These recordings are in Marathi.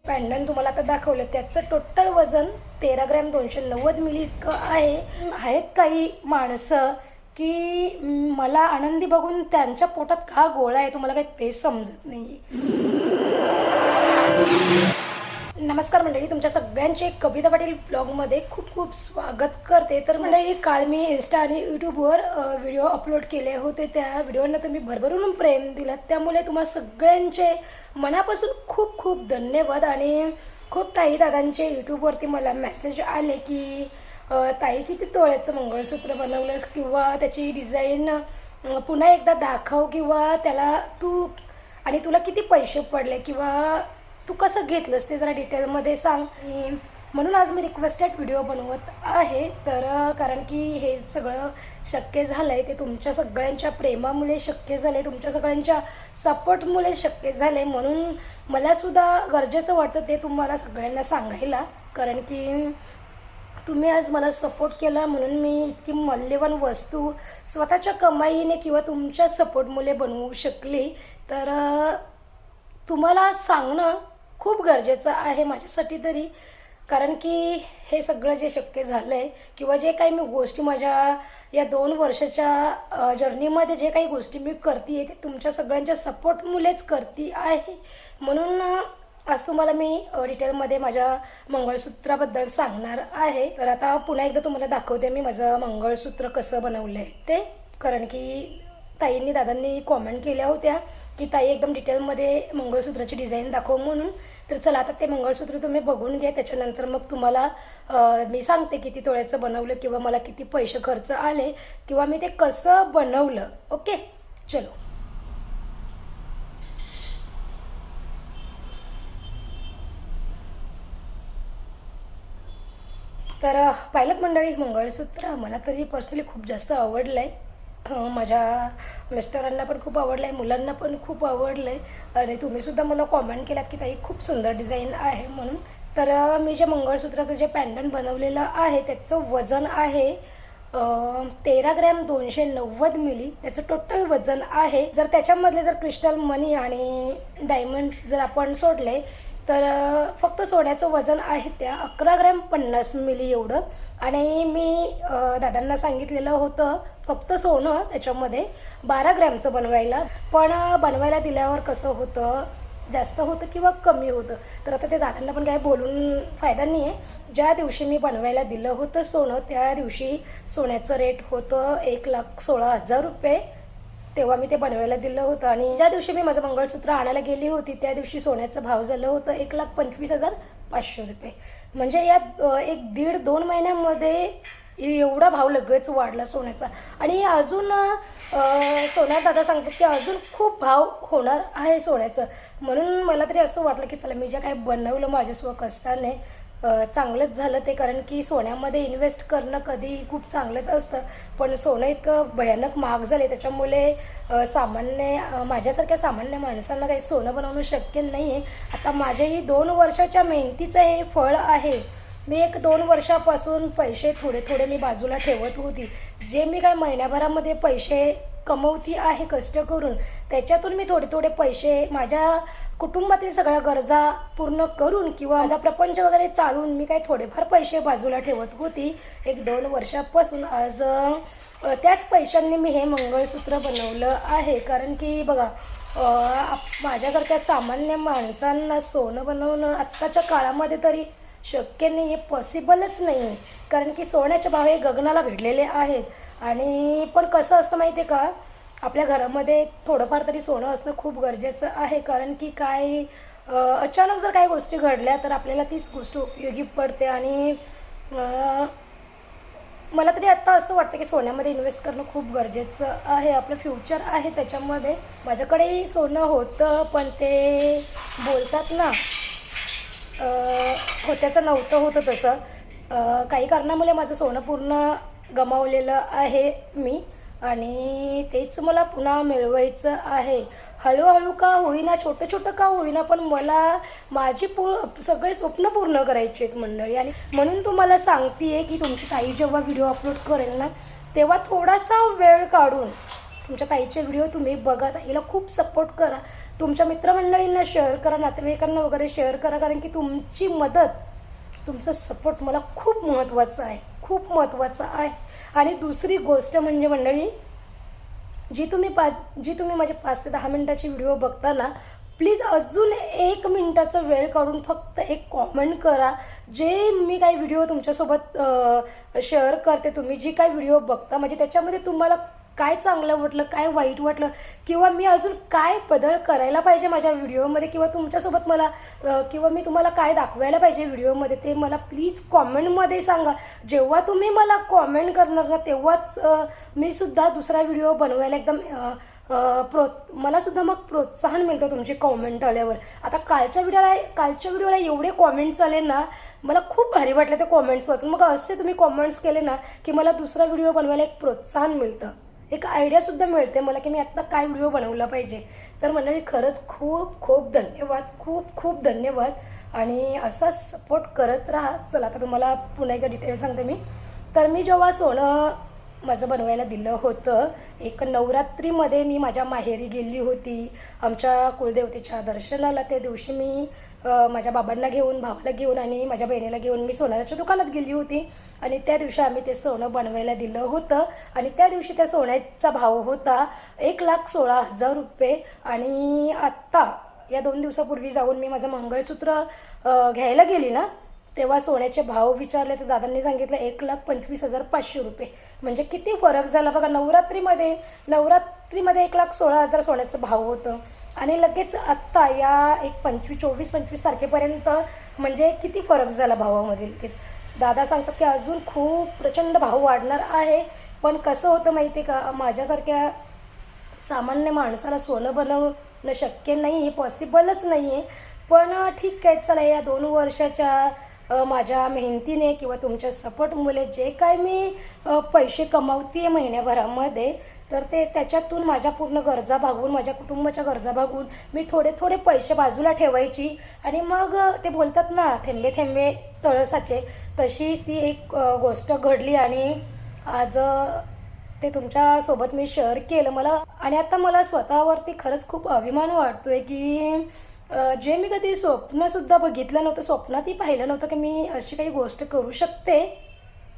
पॅन्डन तुम्हाला आता दाखवलं त्याचं टोटल वजन 13 ग्रॅम 290 मिली इतकं आहे. आहेत काही माणसं की मला आनंदी बघून त्यांच्या पोटात का गोळा आहे तुम्हाला काही तेच समजत नाही. नमस्कार मंडळी, तुमच्या सगळ्यांचे कविता पाटील ब्लॉगमध्ये खूप खूप स्वागत करते. तर मंडळी, काल मी इन्स्टा आणि यूट्यूबवर व्हिडिओ अपलोड केले होते. त्या व्हिडिओंना तुम्ही भरभरून प्रेम दिलं, त्यामुळे तुम्हा सगळ्यांचे मनापासून खूप खूप धन्यवाद. आणि खूप ताई दादांचे यूट्यूबवरती मला मेसेज आले की ताई किती तोळ्याचं मंगळसूत्र बनवलंस, किंवा त्याची डिझाईन पुन्हा एकदा दाखव, किंवा त्याला तू आणि तुला किती पैसे पडले, किंवा तू कसं घेतलंस ते जरा डिटेलमध्ये सांग. म्हणून आज मी रिक्वेस्टेड व्हिडिओ बनवत आहे. तर कारण की हे सगळं शक्य झालं आहे ते तुमच्या सगळ्यांच्या प्रेमामुळे शक्य झालं आहे, तुमच्या सगळ्यांच्या सपोर्टमुळे शक्य झालं आहे. म्हणून मलासुद्धा गरजेचं वाटतं ते तुम्हाला सगळ्यांना सांगायला, कारण की तुम्ही आज मला सपोर्ट केला म्हणून मी इतकी मौल्यवान वस्तू स्वतःच्या कमाईने किंवा तुमच्या सपोर्टमुळे बनवू शकली. तर तुम्हाला सांगणं खूप गरजेचं आहे माझ्यासाठी तरी, कारण की हे सगळं जे शक्य झालं आहे किंवा जे काही मी गोष्टी माझ्या या 2 वर्षाच्या जर्नीमध्ये जे काही गोष्टी मी करते आहे ते तुमच्या सगळ्यांच्या सपोर्टमुळेच करते आहे. म्हणून आज तुम्हाला मी डिटेलमध्ये माझ्या मंगळसूत्राबद्दल सांगणार आहे. तर आता पुन्हा एकदा तुम्हाला दाखवते मी माझं मंगळसूत्र कसं बनवलं आहे ते, कारण की ताईंनी दादांनी कॉमेंट केल्या होत्या की ताई एकदम डिटेलमध्ये मंगळसूत्राची डिझाईन दाखव म्हणून. तर चला आता ते मंगळसूत्र तुम्ही बघून घ्या, त्याच्यानंतर मग तुम्हाला मी सांगते किती तोळ्याचं बनवलं, किंवा मला किती पैसे खर्च आले, किंवा मी ते कसं बनवलं. ओके, चलो. तर पाहिलं मंडळी, मंगळसूत्र मला तरी पर्सनली खूप जास्त आवडलं आहे. माझ्या मिस्टरांना पण खूप आवडलं आहे, मुलांना पण खूप आवडलं आहे, आणि तुम्हीसुद्धा मला कॉमेंट केलात की ताई खूप सुंदर डिझाईन आहे म्हणून. तर मी जे मंगळसूत्राचं जे पॅन्डन बनवलेलं आहे त्याचं वजन आहे 13 ग्रॅम 290 मिली त्याचं टोटल वजन आहे. जर त्याच्यामधले जर क्रिस्टल मनी आणि डायमंड्स जर आपण सोडले तर फक्त सोन्याचं वजन आहे त्या 11 ग्रॅम 50 मिली एवढं. आणि मी दादांना सांगितलेलं होतं फक्त सोनं त्याच्यामध्ये 12 ग्रॅमचं बनवायला, पण बनवायला दिल्यावर कसं होतं, जास्त होतं किंवा कमी होतं. तर आता ते दादांना पण काय बोलून फायदा नाही आहे. ज्या दिवशी मी बनवायला दिलं होतं सोनं त्या दिवशी सोन्याचं रेट होतं 1,16,000 रुपये. तेव्हा मी ते बनवायला दिलं होतं. आणि ज्या दिवशी मी माझं मंगळसूत्र आणायला गेली होती त्या दिवशी सोन्याचं भाव झालं होतं 1,25,500 रुपये. म्हणजे या 1-1.5-2 महिन्यामध्ये एवढा भाव लगेच वाढला सोन्याचा. आणि अजून सोन्या दादा सांगतात की अजून खूप भाव होणार आहे सोन्याचं. म्हणून मला तरी असं वाटलं की चला मी जे काय बनवलं माझ्या स्वकष्टाने चांगलंच झालं ते, कारण की सोन्यामध्ये इन्व्हेस्ट करणं कधी खूप चांगलंच असतं, पण सोनं इतकं भयानक महाग झाले त्याच्यामुळे माझ्यासारख्या सामान्य माणसांना काही सोनं बनवणं शक्य नाही आहे. आता माझ्याही 2 वर्षाच्या मेहनतीचं हे फळ आहे. मी 1-2 वर्षापासून पैसे थोडे थोडे मी बाजूला ठेवत होती. जे मी काय महिन्याभरामध्ये पैसे कमवती आहे कष्ट करून, त्याच्यातून मी थोडे थोडे पैसे माझ्या कुटुंबातील सगळ्या गरजा पूर्ण करून किंवा माझा प्रपंच वगैरे चालून मी काही थोडेफार पैसे बाजूला ठेवत होती 1-2 वर्षापासून. आज त्याच पैशांनी मी हे मंगळसूत्र बनवलं आहे. कारण की बघा, माझ्यासारख्या सामान्य माणसांना सोनं बनवणं आत्ताच्या काळामध्ये तरी शक्य नाही आहे, पॉसिबलच नाही आहे, कारण की सोन्याचे भाव हे गगनाला भिडलेले आहेत. आणि पण कसं असतं माहिती आहे का, आपल्या घरामध्ये थोडंफार तरी सोनं असणं खूप गरजेचं आहे, कारण की काय अचानक जर काही गोष्टी घडल्या तर आपल्याला तीच गोष्ट उपयोगी पडते. आणि मला तरी आत्ता असं वाटतं की सोन्यामध्ये इन्व्हेस्ट करणं खूप गरजेचं आहे, आपलं फ्युचर आहे त्याच्यामध्ये. माझ्याकडेही सोनं होतं, पण ते बोलतात ना होत्याचं नव्हतं होतं तसं. काही कारणामुळे माझं सोनं पूर्ण गमावलेलं आहे मी, आणि तेच मला पुन्हा मिळवायचं आहे. हळूहळू का होईना, छोटं छोटं का होईना, पण मला माझी सगळे स्वप्न पूर्ण करायचे आहेत मंडळी. आणि म्हणून तुम्हाला सांगते आहे की तुमची ताई जेव्हा व्हिडिओ अपलोड करेल ना तेव्हा थोडासा वेळ काढून तुमच्या ताईचे व्हिडिओ तुम्ही बघा, ताईला खूप सपोर्ट करा. तुमच्या मित्रमंडळींना शेअर करा, नातेवाईकांना वगैरे शेअर करा, कारण की तुमची मदत, तुमचा सपोर्ट मला खूप महत्त्वाचा आहे, खूप महत्त्वाचा आहे. आणि दुसरी गोष्ट म्हणजे मंडळी, जी तुम्ही माझे 5 ते 10 मिनिटाची व्हिडिओ बघता ना, प्लीज अजून 1 मिनिटाचा वेळ काढून फक्त एक कॉमेंट करा. जे मी काही व्हिडिओ तुमच्यासोबत शेअर करते, तुम्ही जी काही व्हिडिओ बघता, म्हणजे त्याच्यामध्ये तुम्हाला काय चांगलं वाटलं, काय वाईट वाटलं, किंवा मी अजून काय बदल करायला पाहिजे माझ्या व्हिडिओमध्ये, किंवा तुमच्यासोबत मला किंवा मी तुम्हाला काय दाखवायला पाहिजे व्हिडिओमध्ये, ते मला प्लीज कॉमेंटमध्ये सांगा. जेव्हा तुम्ही मला कॉमेंट करणार ना, तेव्हाच मी सुद्धा दुसरा व्हिडिओ बनवायला एकदम मला सुद्धा मग प्रोत्साहन मिळतं तुमची कॉमेंट आल्यावर. आता कालच्या व्हिडिओला एवढे कॉमेंट्स आले ना, मला खूप भारी वाटलं ते कॉमेंट्स वाचून. मग असे तुम्ही कॉमेंट्स केले ना की मला दुसरा व्हिडिओ बनवायला एक प्रोत्साहन मिळतं, एक आयडियासुद्धा मिळते मला की मी आत्ता काय व्हिडिओ बनवला पाहिजे. तर मंडळी खरंच खूप खूप धन्यवाद, खूप खूप धन्यवाद. आणि असाच सपोर्ट करत राहा. चला आता तुम्हाला पुन्हा एकदा डिटेल सांगते मी. तर मी जेव्हा सोनं माझं बनवायला दिलं होतं, एक नवरात्रीमध्ये मी माझ्या माहेरी गेली होती आमच्या कुलदेवतेच्या दर्शनाला. त्या दिवशी मी माझ्या बाबांना घेऊन, भावाला घेऊन आणि माझ्या बहिणीला घेऊन मी सोनाराच्या दुकानात गेली होती. आणि त्या दिवशी आम्ही ते सोनं बनवायला दिलं होतं. आणि त्या दिवशी त्या सोन्याचा भाव होता 1,16,000 रुपये. आणि आत्ता या 2 दिवसापूर्वी जाऊन मी माझं मंगळसूत्र घ्यायला गेली ना, तेव्हा सोन्याचे भाव विचारले तर दादांनी सांगितलं 1,25,500 रुपये. म्हणजे किती फरक झाला बघा. नवरात्रीमध्ये 1,16,000 सोन्याचं भाव होतं, आणि लगेच आत्ता या एक 24-25 तारखेपर्यंत म्हणजे किती फरक झाला भावामध्ये. लगेच दादा सांगतात की अजून खूप प्रचंड भाव वाढणार आहे. पण कसं होतं माहिती आहे का, माझ्यासारख्या सामान्य माणसाला सोनं बनवणं शक्य नाही आहे, पॉसिबलच नाही आहे. पण ठीक आहे, चला या 2 वर्षाच्या माझ्या मेहनतीने किंवा तुमच्या सपोर्टमुळे जे काय मी पैसे कमावते आहे महिन्याभरामध्ये, तर ते त्याच्यातून माझ्या पूर्ण गरजा भागवून, माझ्या कुटुंबाच्या गरजा भागवून मी थोडे थोडे पैसे बाजूला ठेवायची. आणि मग ते बोलतात ना, थेंबे थेंबे तळं साचे, तशी ती एक गोष्ट घडली. आणि आज ते तुमच्यासोबत मी शेअर केलं मला. आणि आता मला स्वतःवरती खरंच खूप अभिमान वाटतो आहे की जे मी कधी स्वप्नसुद्धा बघितलं नव्हतं, स्वप्नातही पाहिलं नव्हतं की मी अशी काही गोष्ट करू शकते,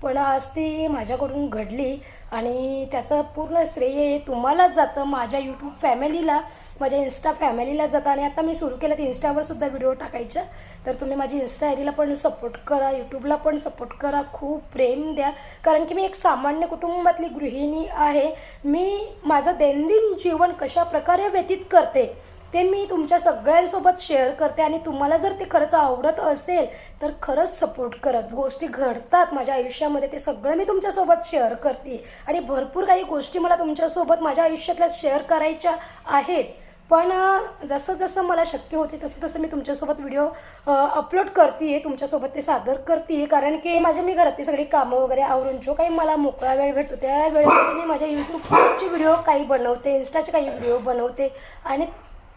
पण आज ती माझ्याकडून घडली. आणि त्याचं पूर्ण श्रेय तुम्हालाच जातं, माझ्या यूट्यूब फॅमिलीला, माझ्या इन्स्टा फॅमिलीला जातं. आणि आता मी सुरू केलं तर इन्स्टावरसुद्धा व्हिडिओ टाकायच्या, तर तुम्ही माझी इन्स्टा आय डीला पण सपोर्ट करा, यूट्यूबला पण सपोर्ट करा, खूप प्रेम द्या. कारण की मी एक सामान्य कुटुंबातली गृहिणी आहे. मी माझं दैनंदिन जीवन कशा प्रकारे व्यतीत करते ते मी तुमच्या सगळ्यांसोबत शेअर करते. आणि तुम्हाला जर ते खरंच आवडत असेल तर खरंच सपोर्ट करत, गोष्टी घडतात माझ्या आयुष्यामध्ये ते सगळं मी तुमच्यासोबत शेअर करते. आणि भरपूर काही गोष्टी मला तुमच्यासोबत माझ्या आयुष्यातल्या शेअर करायच्या आहेत. पण जसं जसं मला शक्य होते तसं तसं मी तुमच्यासोबत व्हिडिओ अपलोड करते आहे, तुमच्यासोबत ते सादर करते आहे. कारण की मी घरातली सगळी कामं वगैरे आवरून जो काही मला मोकळा वेळ भेटतो त्या वेळेमध्ये मी माझ्या यूट्यूबचे व्हिडिओ काही बनवते, इन्स्टाचे काही व्हिडिओ बनवते. आणि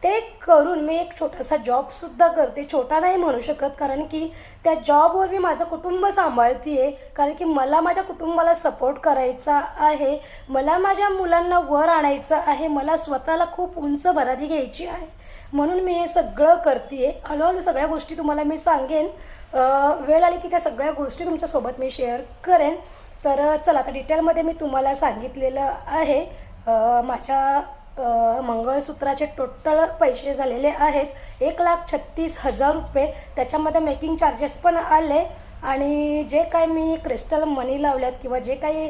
ते करून मी एक छोटासा जॉबसुद्धा करते. छोटा नाही म्हणू शकत, कारण की त्या जॉबवर मी माझं कुटुंब सांभाळते आहे. कारण की मला माझ्या कुटुंबाला सपोर्ट करायचा आहे, मला माझ्या मुलांना वर आणायचं आहे, मला स्वतःला खूप उंच भरारी घ्यायची आहे. म्हणून मी हे सगळं करते आहे. हळूहळू सगळ्या गोष्टी तुम्हाला मी सांगेन, वेळ आली की त्या सगळ्या गोष्टी तुमच्यासोबत मी शेअर करेन. तर चला आता डिटेलमध्ये मी तुम्हाला सांगितलेलं आहे. माझ्या मंगळसूत्राचे टोटल पैसे झालेले आहेत 1,36,000 रुपये. त्याच्यामध्ये मेकिंग चार्जेस पण आले. आणि जे काय मी क्रिस्टल मनी लावल्यात किंवा जे काही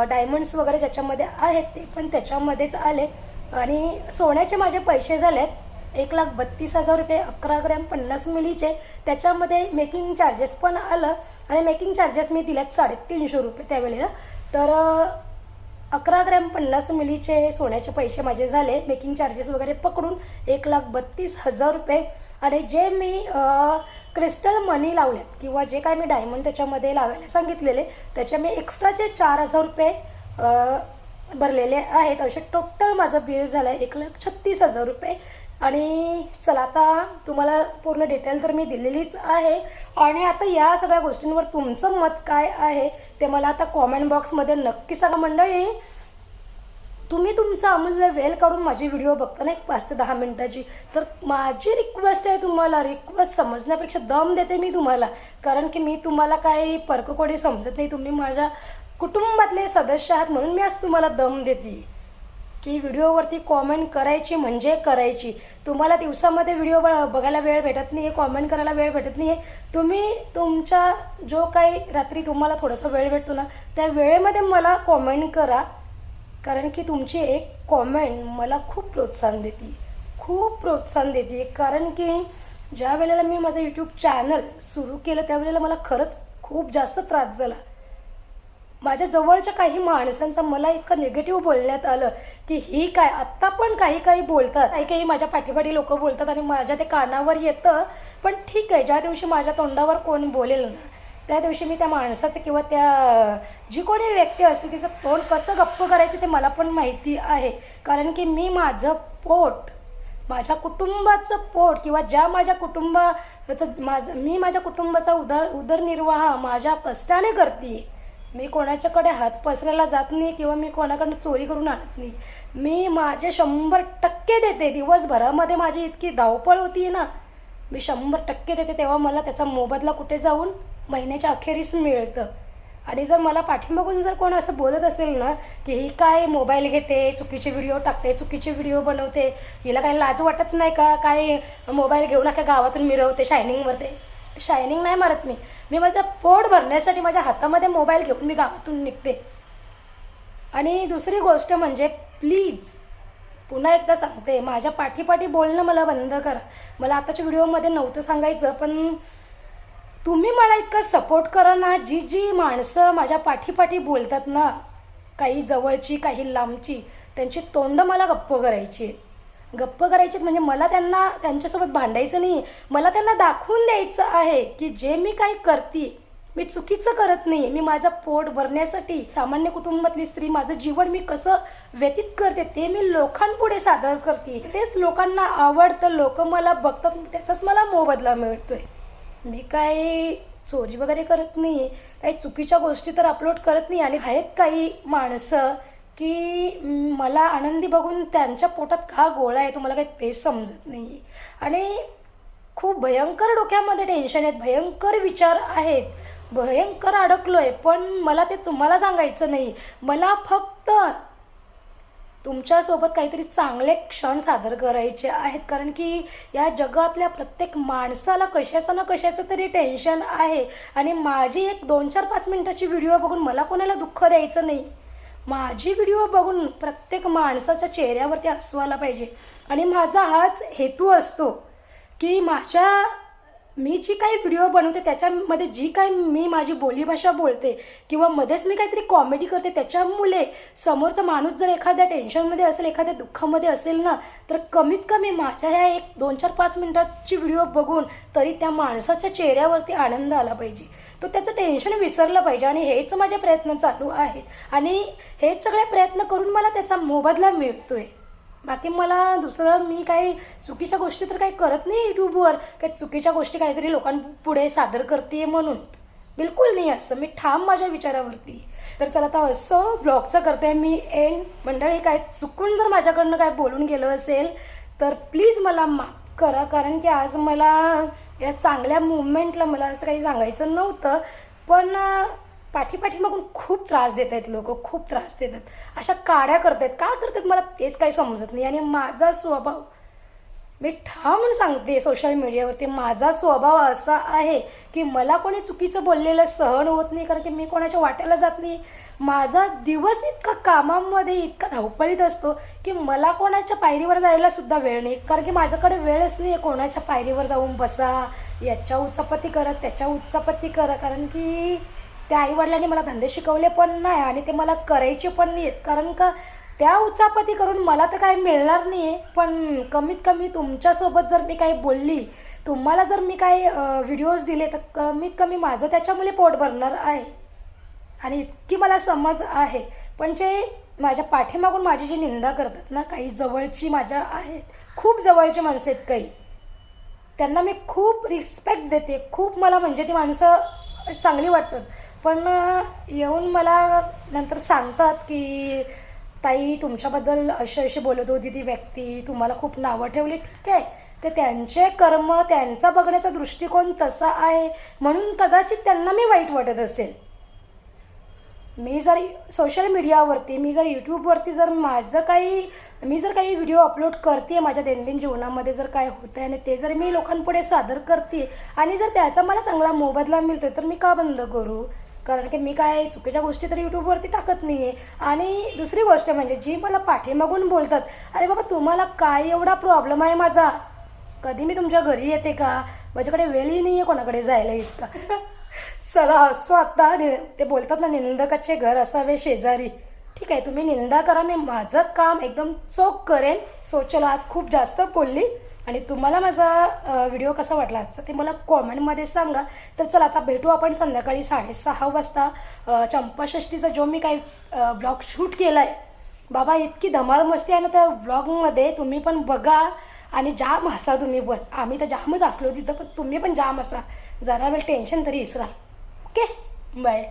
डायमंड्स वगैरे ज्याच्यामध्ये आहेत ते पण त्याच्यामध्येच आले. आणि सोन्याचे माझे पैसे झालेत 1,32,000 रुपये 11 ग्रॅम 50 मिलीचे. त्याच्यामध्ये मेकिंग चार्जेस पण आलं. आणि मेकिंग चार्जेस मी दिल्यात 350 रुपये त्यावेळेला. तर 11 ग्रॅम 50 मिलीचे सोन्याचे पैसे माझे झाले मेकिंग चार्जेस वगैरे पकडून 1,32,000 रुपये. आणि जे मी क्रिस्टल मनी लावल्यात किंवा जे काय मी डायमंड त्याच्यामध्ये लावायला सांगितलेले त्याच्या मी एक्स्ट्राचे 4,000 रुपये भरलेले आहेत. असे टोटल माझं बिल झालं आहे 1,36,000 रुपये. आणि चला आता तुम्हाला पूर्ण डिटेल तर मी दिलेलीच आहे. आणि आता या सगळ्या गोष्टींवर तुमचं मत काय आहे ते मला आता कॉमेंट बॉक्समध्ये नक्की सांगा मंडळी. तुम्ही तुमचा अमूल्य वेळ काढून माझी व्हिडिओ बघता ना, एक 5 ते 10 मिनिटाची, तर माझी रिक्वेस्ट आहे तुम्हाला, रिक्वेस्ट समजण्यापेक्षा दम देते मी तुम्हाला, कारण की मी तुम्हाला काही परककोडी समजत नाही, तुम्ही माझ्या कुटुंबातले सदस्य आहात, म्हणून मी आज तुम्हाला दम देते की व्हिडिओवरती कॉमेंट करायची म्हणजे करायची. तुम्हाला दिवसामध्ये व्हिडिओ बघायला वेळ भेटत नाही आहे, कॉमेंट करायला वेळ भेटत नाही आहे, तुम्ही तुमच्या जो काही रात्री तुम्हाला थोडासा वेळ भेटतो ना, त्या वेळेमध्ये मला कॉमेंट करा, कारण की तुमची एक कॉमेंट मला खूप प्रोत्साहन देते, खूप प्रोत्साहन देते. कारण की ज्या वेळेला मी माझं यूट्यूब चॅनल सुरू केलं त्यावेळेला मला खरंच खूप जास्त त्रास झाला. माझ्या जवळच्या काही माणसांचा मला इतकं निगेटिव्ह बोलण्यात आलं की ही काय, आत्ता पण काही बोलतात, काही माझ्या पाठीपाठी लोक बोलतात आणि माझ्या ते कानावर येतं. पण ठीक आहे, ज्या दिवशी माझ्या तोंडावर कोण बोलेल ना, त्या दिवशी मी त्या माणसाचं किंवा त्या जी कोणी व्यक्ती असेल तिचं तोंड कसं गप्प करायचं ते मला पण माहिती आहे. कारण की मी माझं पोट, माझ्या कुटुंबाचं पोट किंवा ज्या माझ्या कुटुंबाचं मी माझ्या कुटुंबाचा उदरनिर्वाह माझ्या कष्टाने करते. मी कोणाच्याकडे हात पसरायला जात नाही किंवा मी कोणाकडनं चोरी करून आणत नाही. मी माझे 100% देते. दिवसभरामध्ये माझी इतकी धावपळ होती ना, मी 100% देते, तेव्हा मला त्याचा मोबदला कुठे जाऊन महिन्याच्या अखेरीस मिळतं. आणि जर मला पाठीमागून जर कोण असं बोलत असेल ना की ही काय मोबाईल घेते, चुकीचे व्हिडिओ टाकते, चुकीचे व्हिडिओ बनवते, हिला काही लाज वाटत नाही का, काय मोबाईल घेऊन नका गावातून मिरवते, शायनिंग नाही मारत मी माझं पोट भरण्यासाठी माझ्या हातामध्ये मोबाईल घेऊन मी गावातून निघते. आणि दुसरी गोष्ट म्हणजे प्लीज पुन्हा एकदा सांगते, माझ्या पाठीपाठी बोलणं मला बंद करा. मला आताच्या व्हिडिओमध्ये नव्हतं सांगायचं, पण तुम्ही मला इतका सपोर्ट करा ना. जी माणसं माझ्या पाठीपाठी बोलतात ना, काही जवळची काही लांबची, त्यांची तोंड मला गप्प करायची म्हणजे मला त्यांच्यासोबत भांडायचं नाही, मला त्यांना दाखवून द्यायचं आहे की जे मी काही करते मी चुकीचं करत नाही. मी माझं पोट भरण्यासाठी सामान्य कुटुंबातली स्त्री माझं जीवन मी कसं व्यतीत करते ते मी लोकांपुढे सादर करते. तेच लोकांना आवडतं, लोक मला बघतात, त्याचाच मला मोबदला मिळतोय. मी काही चोरी वगैरे करत नाही, काही चुकीच्या गोष्टी तर अपलोड करत नाही. आणि आहेत काही माणसं की मला आनंदी बघून त्यांच्या पोटात का गोळा आहे तुम्हाला काही तेच समजत नाही. आणि खूप भयंकर डोक्यामध्ये टेन्शन आहेत, भयंकर विचार आहेत, भयंकर अडकलोय. पण मला ते तुम्हाला सांगायचं नाही, मला फक्त तुमच्यासोबत काहीतरी चांगले क्षण सादर करायचे आहेत. कारण की या जगातल्या प्रत्येक माणसाला कशाचं ना कशाचं तरी टेन्शन आहे. आणि माझी एक 2-4-5 मिनिटाची व्हिडिओ बघून मला कोणाला दुःख द्यायचं नाही. माझी व्हिडिओ बघून प्रत्येक माणसाच्या चेहऱ्यावरती हसू आला पाहिजे. आणि माझा हाच हेतू असतो की मी जी काही व्हिडिओ बनवते त्याच्यामध्ये जी काही मी माझी बोलीभाषा बोलते किंवा मध्येच मी काहीतरी कॉमेडी करते, त्याच्यामुळे समोरचा माणूस जर एखाद्या टेन्शनमध्ये असेल, एखाद्या दुःखामध्ये असेल ना, तर कमीत कमी माझ्या ह्या एक 2-4-5 मिनिटाची व्हिडिओ बघून तरी त्या माणसाच्या चेहऱ्यावरती आनंद आला पाहिजे, तो त्याचं टेन्शन विसरलं पाहिजे. आणि हेच माझे प्रयत्न चालू आहेत आणि हेच सगळे प्रयत्न करून मला त्याचा मोबदला मिळतोय. बाकी मला दुसरं मी काही चुकीच्या गोष्टी तर काही करत नाही यूट्यूबवर, काही चुकीच्या गोष्टी काहीतरी लोकांपुढे सादर करते म्हणून बिलकुल नाही. असं मी ठाम माझ्या विचारावरती. तर चला आता असं ब्लॉगचं करते मी एंड. मंडळी काय चुकून जर माझ्याकडनं काय बोलून गेलं असेल तर प्लीज मला माफ करा, कारण की आज मला या चांगल्या मुवमेंटला मला असं काही सांगायचं नव्हतं. पण पाठीमागून खूप त्रास देत आहेत लोक, खूप त्रास देतात, अशा काड्या करतात, का करतात मला तेच काही समजत नाही. आणि माझा स्वभाव मी ठाम सांगते सोशल मीडियावरती, माझा स्वभाव असा आहे की मला कोणी चुकीचं बोललेलं सहन होत नाही, कारण की मी कोणाच्या वाट्याला जात नाही. माझा दिवस इतका कामामध्ये इतका धावपळीत असतो की मला कोणाच्या पायरीवर जायला सुद्धा वेळ नाही, कारण की माझ्याकडे वेळच नाही आहे कोणाच्या पायरीवर जाऊन बसा, याच्या उचापती करा, त्याच्या उचापती करा. कारण की त्या आईवडिलांनी मला धंदे शिकवले पण नाही आणि ते मला करायचे पण नाही आहेत, कारण का त्या उचापती करून मला तर काही मिळणार नाही आहे. पण कमीत कमी तुमच्यासोबत जर मी काही बोलली, तुम्हाला जर मी काही व्हिडिओज दिले, तर कमीत कमी माझं त्याच्यामुळे पोट भरणार आहे आणि इतकी मला समज आहे. पण जे माझ्या पाठीमागून माझी जी निंदा करतात ना, काही जवळची माझ्या आहेत, खूप जवळची माणसं आहेत काही, त्यांना मी खूप रिस्पेक्ट देते, खूप मला म्हणजे ती माणसं चांगली वाटतात. पण येऊन मला नंतर सांगतात की ताई तुमच्याबद्दल अशी अशी बोलत होती ती व्यक्ती, तुम्हाला खूप नावं ठेवली, ठीक आहे. ते त्यांचे कर्म, त्यांचा बघण्याचा दृष्टिकोन तसा आहे म्हणून कदाचित त्यांना मी वाईट वाटत असेल. मी जर सोशल मीडियावरती, मी जर यूट्यूबवरती जर मी जर काही व्हिडिओ अपलोड करते, माझ्या दैनंदिन जीवनामध्ये जर काय होतं आहे आणि ते जर मी लोकांपुढे सादर करते आणि जर त्याचा मला चांगला मोबदला मिळतो तर मी का बंद करू? कारण की मी काय चुकीच्या गोष्टी तर यूट्यूबवरती टाकत नाही आहे. आणि दुसरी गोष्ट म्हणजे जी मला पाठीमागून बोलतात, अरे बाबा तुम्हाला काय एवढा प्रॉब्लेम आहे माझा? कधी मी तुमच्या घरी येते का? माझ्याकडे वेळही नाही आहे कोणाकडे जायला इतका. चला असो आता. ते बोलतात ना, निंदकाचे घर असावे शेजारी. ठीक आहे, तुम्ही निंदा करा, मी माझं काम एकदम चोख करेन. सो चलो, आज खूप जास्त बोलली आणि तुम्हाला माझा व्हिडिओ कसा वाटला आजचा ते मला कॉमेंटमध्ये सांगा. तर चला आता भेटू आपण संध्याकाळी 6:30 वाजता. चंपाषष्ठीचा जो मी काही ब्लॉग शूट केला आहे बाबा, इतकी धमाल मस्ती आहे ना त्या व्लॉगमध्ये, तुम्ही पण बघा आणि जाम हसा तुम्ही पण. आम्ही तर जामच असलो तिथं, पण तुम्ही पण जाम हसा. जरा वेळ टेन्शन तरी विसरा. Okay, bye.